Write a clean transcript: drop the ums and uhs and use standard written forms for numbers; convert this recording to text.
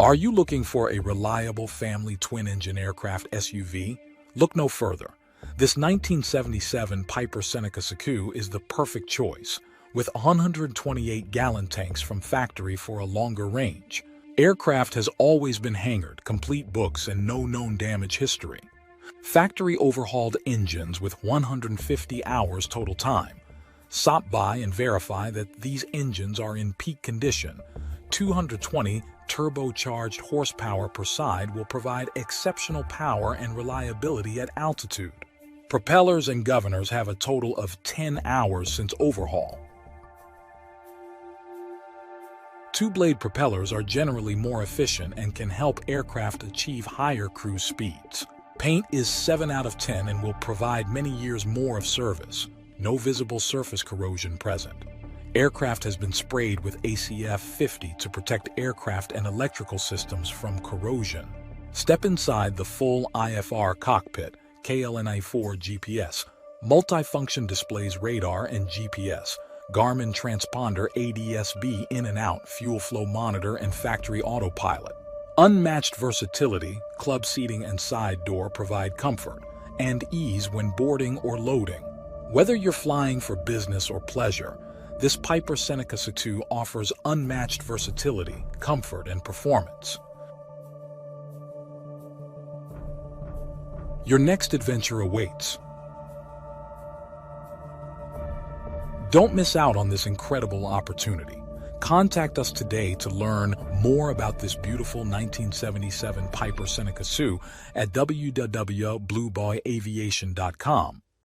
Are you looking for a reliable family twin-engine aircraft SUV? Look no further. This 1977 Piper Seneca II is the perfect choice, with 128-gallon tanks from factory for a longer range. Aircraft has always been hangered, complete books, and no known damage history. Factory overhauled engines with 150 hours total time. Stop by and verify that these engines are in peak condition. 220 turbocharged horsepower per side will provide exceptional power and reliability at altitude. Propellers and governors have a total of 10 hours since overhaul. Two-blade propellers are generally more efficient and can help aircraft achieve higher cruise speeds. Paint is 7 out of 10 and will provide many years more of service. No visible surface corrosion present. Aircraft has been sprayed with ACF 50 to protect aircraft and electrical systems from corrosion. Step inside the full IFR cockpit, KLNI4 GPS, multifunction displays radar and GPS, Garmin transponder ADS-B in and out, fuel flow monitor, and factory autopilot. Unmatched versatility, club seating and side door provide comfort and ease when boarding or loading. Whether you're flying for business or pleasure, this Piper Seneca II offers unmatched versatility, comfort, and performance. Your next adventure awaits. Don't miss out on this incredible opportunity. Contact us today to learn more about this beautiful 1977 Piper Seneca II at www.blueboyaviation.com.